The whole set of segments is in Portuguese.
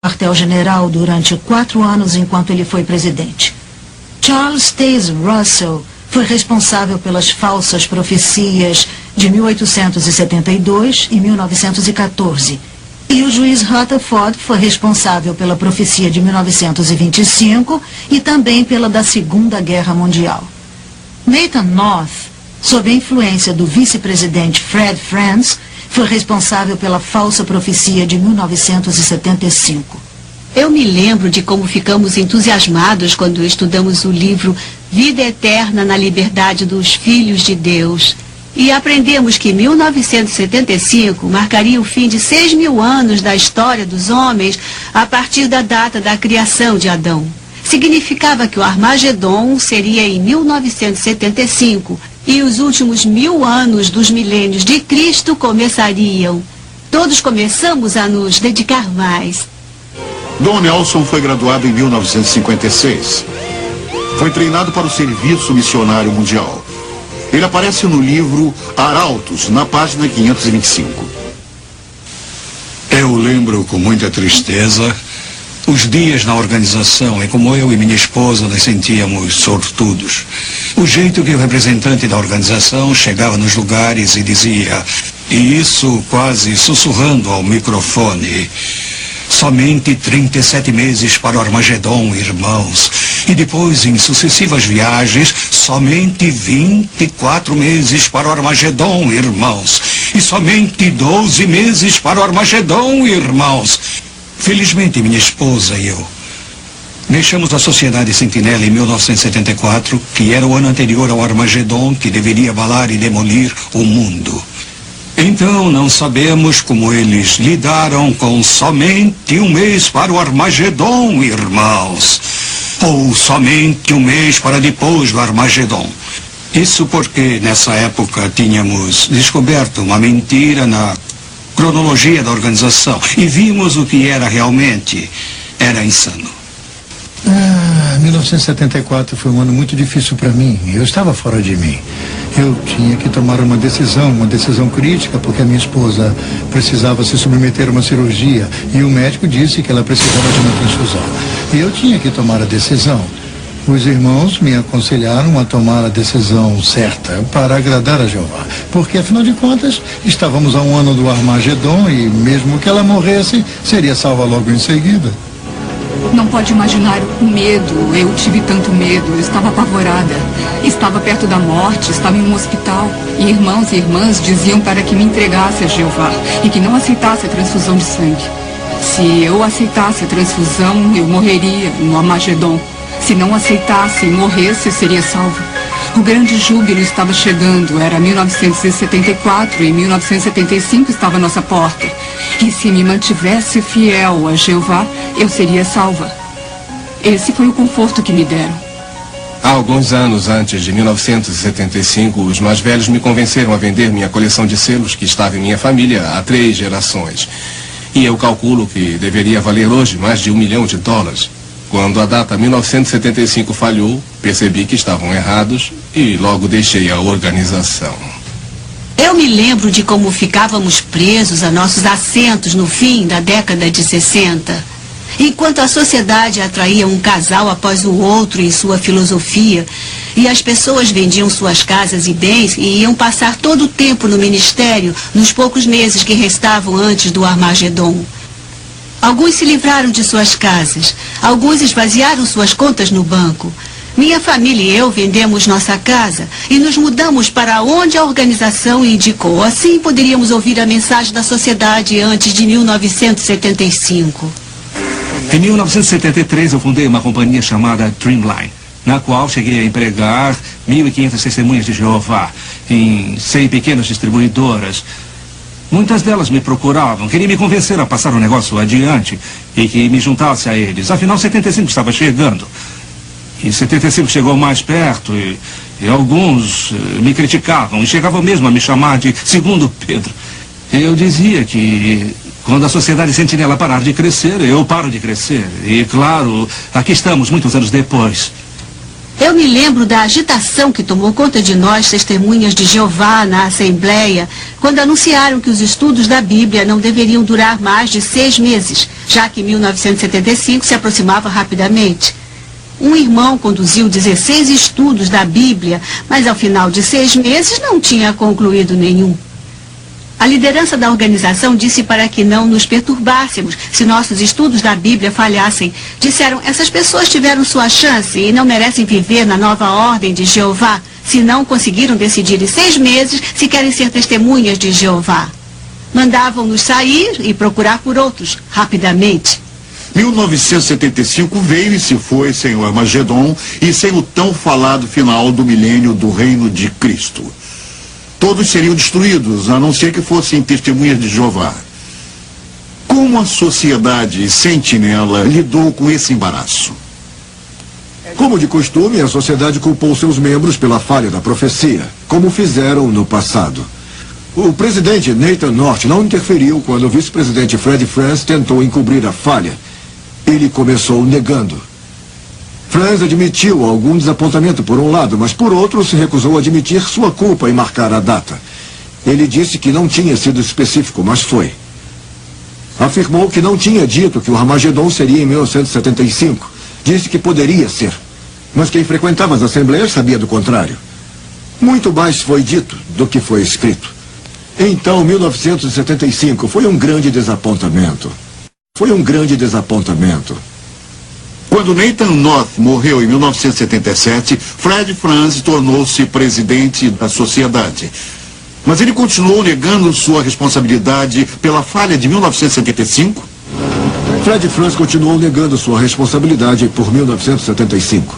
quartel-general durante 4 anos enquanto ele foi presidente. Charles Taze Russell foi responsável pelas falsas profecias de 1872 e 1914. E o juiz Rutherford foi responsável pela profecia de 1925 e também pela da Segunda Guerra Mundial. Nathan North, sob a influência do vice-presidente Fred Franz, foi responsável pela falsa profecia de 1975. Eu me lembro de como ficamos entusiasmados quando estudamos o livro Vida Eterna na Liberdade dos Filhos de Deus. E aprendemos que 1975 marcaria o fim de 6.000 anos da história dos homens a partir da data da criação de Adão. Significava que o Armagedon seria em 1975 e os últimos 1000 anos dos milênios de Cristo começariam. Todos começamos a nos dedicar mais. Don Nelson foi graduado em 1956. Foi treinado para o Serviço Missionário Mundial. Ele aparece no livro Arautos, na página 525. Eu lembro com muita tristeza os dias na organização e como eu e minha esposa nos sentíamos sortudos. O jeito que o representante da organização chegava nos lugares e dizia, e isso quase sussurrando ao microfone, somente 37 meses para o Armagedon, irmãos. E depois, em sucessivas viagens, somente 24 meses para o Armagedon, irmãos. E somente 12 meses para o Armagedon, irmãos. Felizmente, minha esposa e eu deixamos a Sociedade Sentinela em 1974, que era o ano anterior ao Armagedon, que deveria abalar e demolir o mundo. Então, não sabemos como eles lidaram com somente 1 mês para o Armagedon, irmãos. Ou somente 1 mês para depois do Armagedon. Isso porque, nessa época, tínhamos descoberto uma mentira na cronologia da organização e vimos o que era realmente. Era insano. 1974 foi um ano muito difícil para mim. Eu estava fora de mim. Eu tinha que tomar uma decisão crítica, porque a minha esposa precisava se submeter a uma cirurgia e o médico disse que ela precisava de uma transfusão. E eu tinha que tomar a decisão. Os irmãos me aconselharam a tomar a decisão certa para agradar a Jeová, porque afinal de contas estávamos a 1 ano do Armagedon e mesmo que ela morresse, seria salva logo em seguida. Não pode imaginar o medo. Eu tive tanto medo, eu estava apavorada. Estava perto da morte, estava em um hospital. E irmãos e irmãs diziam para que me entregasse a Jeová e que não aceitasse a transfusão de sangue. Se eu aceitasse a transfusão, eu morreria no Armagedon. Se não aceitasse e morresse, eu seria salva. O grande júbilo estava chegando, era 1974 e 1975 estava à nossa porta. E se me mantivesse fiel a Jeová, eu seria salva. Esse foi o conforto que me deram. Há alguns anos antes de 1975, os mais velhos me convenceram a vender minha coleção de selos que estava em minha família há 3 gerações. E eu calculo que deveria valer hoje mais de $1 milhão. Quando a data 1975 falhou, percebi que estavam errados e logo deixei a organização. Eu me lembro de como ficávamos presos a nossos assentos no fim da década de 60. Enquanto a sociedade atraía um casal após o outro em sua filosofia, e as pessoas vendiam suas casas e bens e iam passar todo o tempo no ministério nos poucos meses que restavam antes do Armagedon. Alguns se livraram de suas casas, alguns esvaziaram suas contas no banco. Minha família e eu vendemos nossa casa e nos mudamos para onde a organização indicou. Assim poderíamos ouvir a mensagem da sociedade antes de 1975. Em 1973 eu fundei uma companhia chamada Dreamline, na qual cheguei a empregar 1.500 testemunhas de Jeová em 100 pequenas distribuidoras. Muitas delas me procuravam, queriam me convencer a passar o negócio adiante e que me juntasse a eles. Afinal, 75 estava chegando. E 75 chegou mais perto e alguns me criticavam e chegavam mesmo a me chamar de Segundo Pedro. Eu dizia que quando a Sociedade Sentinela parar de crescer, eu paro de crescer. E claro, aqui estamos muitos anos depois. Eu me lembro da agitação que tomou conta de nós, testemunhas de Jeová, na Assembleia, quando anunciaram que os estudos da Bíblia não deveriam durar mais de 6 meses, já que 1975 se aproximava rapidamente. Um irmão conduziu 16 estudos da Bíblia, mas ao final de 6 meses não tinha concluído nenhum. A liderança da organização disse para que não nos perturbássemos se nossos estudos da Bíblia falhassem. Disseram, essas pessoas tiveram sua chance e não merecem viver na nova ordem de Jeová, se não conseguiram decidir em 6 meses se querem ser testemunhas de Jeová. Mandavam-nos sair e procurar por outros, rapidamente. 1975 veio e se foi sem o Armagedon e sem o tão falado final do milênio do reino de Cristo. Todos seriam destruídos, a não ser que fossem testemunhas de Jeová. Como a sociedade sentinela lidou com esse embaraço? Como de costume, a sociedade culpou seus membros pela falha da profecia, como fizeram no passado. O presidente Nathan North não interferiu quando o vice-presidente Fred Franz tentou encobrir a falha. Ele começou negando. Franz admitiu algum desapontamento por um lado, mas por outro se recusou a admitir sua culpa em marcar a data. Ele disse que não tinha sido específico, mas foi. Afirmou que não tinha dito que o Armagedon seria em 1975. Disse que poderia ser, mas quem frequentava as assembleias sabia do contrário. Muito mais foi dito do que foi escrito. Então, 1975 foi um grande desapontamento. Foi um grande desapontamento. Quando Nathan North morreu em 1977, Fred Franz tornou-se presidente da sociedade. Mas ele continuou negando sua responsabilidade pela falha de 1975? Fred Franz continuou negando sua responsabilidade por 1975.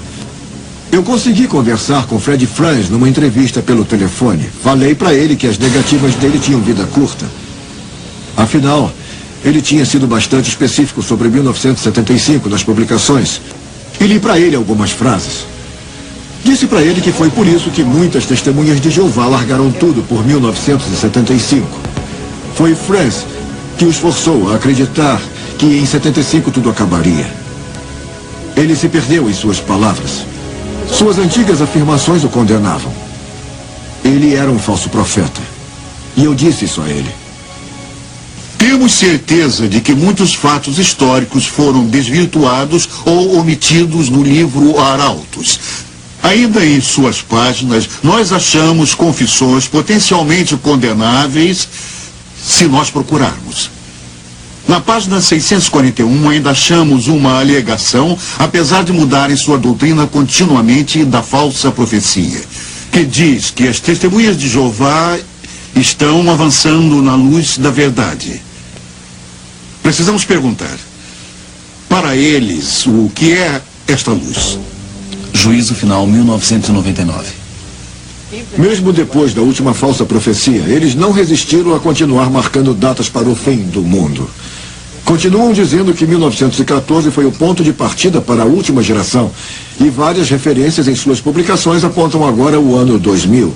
Eu consegui conversar com Fred Franz numa entrevista pelo telefone. Falei para ele que as negativas dele tinham vida curta. Afinal, ele tinha sido bastante específico sobre 1975 nas publicações. E li para ele algumas frases. Disse para ele que foi por isso que muitas testemunhas de Jeová largaram tudo por 1975. Foi Franz que os forçou a acreditar que em 75 tudo acabaria. Ele se perdeu em suas palavras. Suas antigas afirmações o condenavam. Ele era um falso profeta. E eu disse isso a ele. Temos certeza de que muitos fatos históricos foram desvirtuados ou omitidos no livro Arautos. Ainda em suas páginas, nós achamos confissões potencialmente condenáveis se nós procurarmos. Na página 641 ainda achamos uma alegação, apesar de mudarem sua doutrina continuamente, da falsa profecia, que diz que as testemunhas de Jeová estão avançando na luz da verdade. Precisamos perguntar, para eles, o que é esta luz? Juízo Final, 1999. Mesmo depois da última falsa profecia, eles não resistiram a continuar marcando datas para o fim do mundo. Continuam dizendo que 1914 foi o ponto de partida para a última geração, e várias referências em suas publicações apontam agora o ano 2000.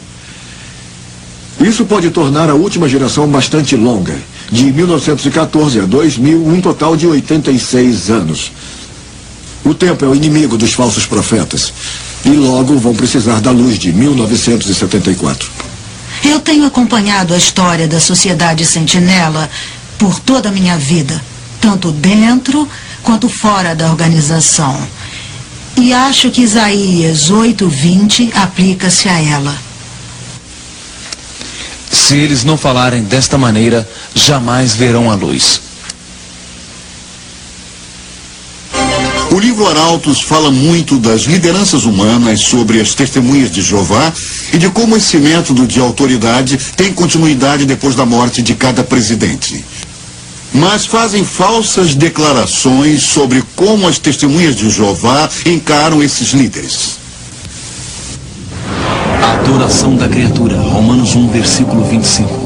Isso pode tornar a última geração bastante longa. De 1914 a 2000, um total de 86 anos. O tempo é o inimigo dos falsos profetas. E logo vão precisar da luz de 1974. Eu tenho acompanhado a história da Sociedade Sentinela por toda a minha vida, tanto dentro quanto fora da organização. E acho que Isaías 8:20 aplica-se a ela. Se eles não falarem desta maneira, jamais verão a luz. O livro Arautos fala muito das lideranças humanas sobre as testemunhas de Jeová e de como esse método de autoridade tem continuidade depois da morte de cada presidente. Mas fazem falsas declarações sobre como as testemunhas de Jeová encaram esses líderes. A adoração da criatura, Romanos 1, versículo 25.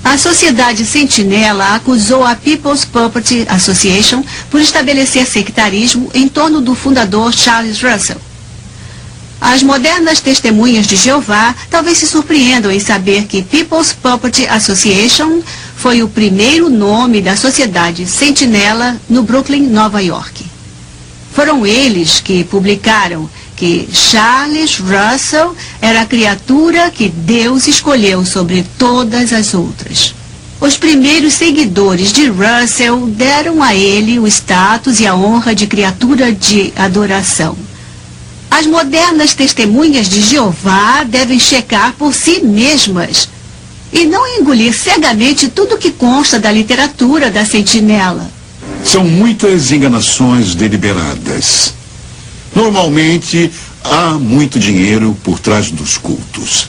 A Sociedade Sentinela acusou a People's Property Association por estabelecer sectarismo em torno do fundador Charles Russell. As modernas testemunhas de Jeová talvez se surpreendam em saber que People's Property Association foi o primeiro nome da Sociedade Sentinela no Brooklyn, Nova York. Foram eles que publicaram que Charles Russell era a criatura que Deus escolheu sobre todas as outras. Os primeiros seguidores de Russell deram a ele o status e a honra de criatura de adoração. As modernas testemunhas de Jeová devem checar por si mesmas e não engolir cegamente tudo que consta da literatura da Sentinela. São muitas enganações deliberadas. Normalmente, há muito dinheiro por trás dos cultos.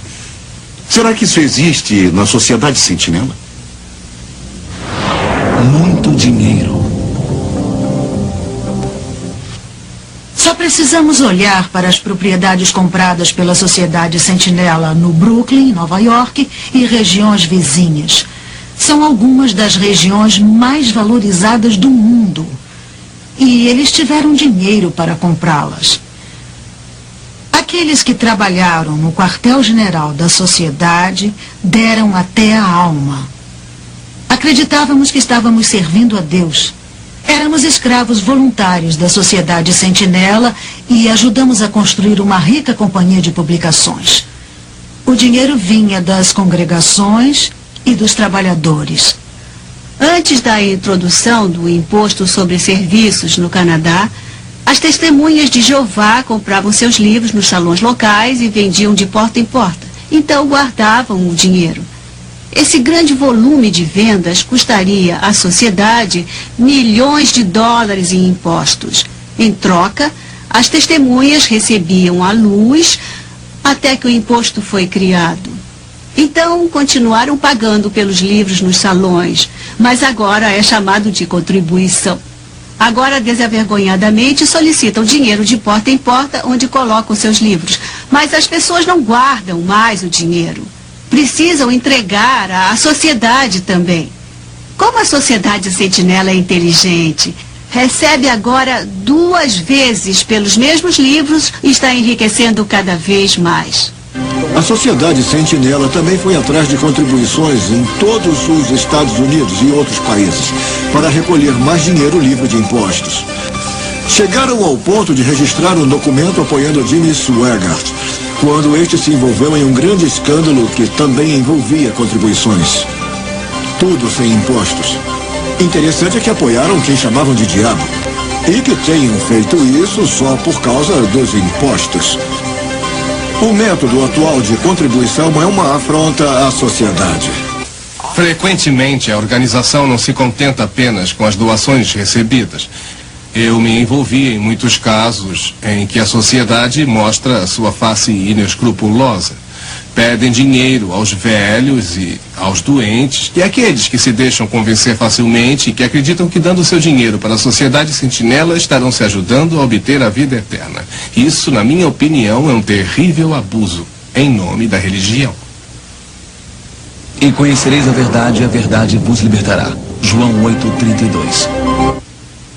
Será que isso existe na sociedade Sentinela? Muito dinheiro. Só precisamos olhar para as propriedades compradas pela Sociedade Sentinela no Brooklyn, Nova York e regiões vizinhas. São algumas das regiões mais valorizadas do mundo. E eles tiveram dinheiro para comprá-las. Aqueles que trabalharam no quartel-general da Sociedade deram até a alma. Acreditávamos que estávamos servindo a Deus. Éramos escravos voluntários da Sociedade Sentinela e ajudamos a construir uma rica companhia de publicações. O dinheiro vinha das congregações e dos trabalhadores. Antes da introdução do imposto sobre serviços no Canadá, as testemunhas de Jeová compravam seus livros nos salões locais e vendiam de porta em porta. Então guardavam o dinheiro. Esse grande volume de vendas custaria à sociedade milhões de dólares em impostos. Em troca, as testemunhas recebiam a luz até que o imposto foi criado. Então, continuaram pagando pelos livros nos salões, mas agora é chamado de contribuição. Agora, desavergonhadamente, solicitam dinheiro de porta em porta onde colocam seus livros, mas as pessoas não guardam mais o dinheiro. Precisam entregar à sociedade também. Como a Sociedade Sentinela é inteligente, recebe agora 2 vezes pelos mesmos livros e está enriquecendo cada vez mais. A Sociedade Sentinela também foi atrás de contribuições em todos os Estados Unidos e outros países para recolher mais dinheiro livre de impostos. Chegaram ao ponto de registrar um documento apoiando Jimmy Swaggart, quando este se envolveu em um grande escândalo que também envolvia contribuições. Tudo sem impostos. Interessante é que apoiaram quem chamavam de diabo. E que tenham feito isso só por causa dos impostos. O método atual de contribuição é uma afronta à sociedade. Frequentemente, a organização não se contenta apenas com as doações recebidas. Eu me envolvi em muitos casos em que a sociedade mostra sua face inescrupulosa. Pedem dinheiro aos velhos e aos doentes e àqueles que se deixam convencer facilmente e que acreditam que dando seu dinheiro para a Sociedade Sentinela estarão se ajudando a obter a vida eterna. Isso, na minha opinião, é um terrível abuso em nome da religião. E conhecereis a verdade vos libertará. João 8:32.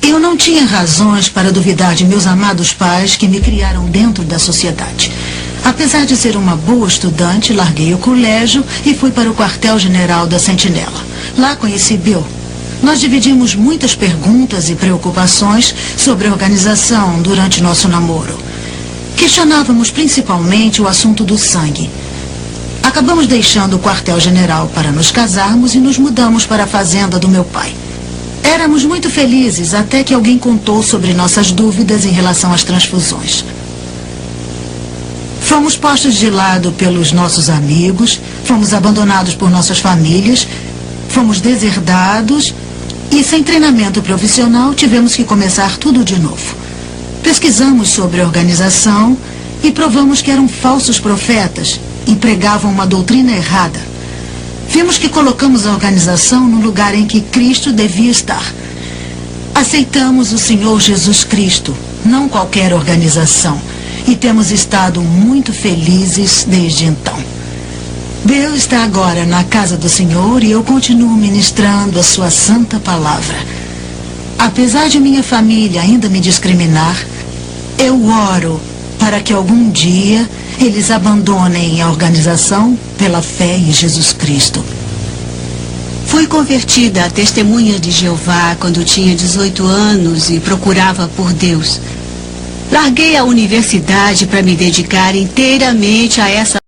Eu não tinha razões para duvidar de meus amados pais que me criaram dentro da sociedade. Apesar de ser uma boa estudante, larguei o colégio e fui para o quartel-general da Sentinela. Lá conheci Bill. Nós dividimos muitas perguntas e preocupações sobre a organização durante nosso namoro. Questionávamos principalmente o assunto do sangue. Acabamos deixando o quartel-general para nos casarmos e nos mudamos para a fazenda do meu pai. Éramos muito felizes até que alguém contou sobre nossas dúvidas em relação às transfusões. Fomos postos de lado pelos nossos amigos, fomos abandonados por nossas famílias, fomos deserdados e, sem treinamento profissional, tivemos que começar tudo de novo. Pesquisamos sobre a organização e provamos que eram falsos profetas e pregavam uma doutrina errada. Vimos que colocamos a organização no lugar em que Cristo devia estar. Aceitamos o Senhor Jesus Cristo, não qualquer organização, e temos estado muito felizes desde então. Deus está agora na casa do Senhor e eu continuo ministrando a sua santa palavra. Apesar de minha família ainda me discriminar, eu oro para que algum dia eles abandonem a organização pela fé em Jesus Cristo. Fui convertida à Testemunha de Jeová quando tinha 18 anos e procurava por Deus. Larguei a universidade para me dedicar inteiramente a essa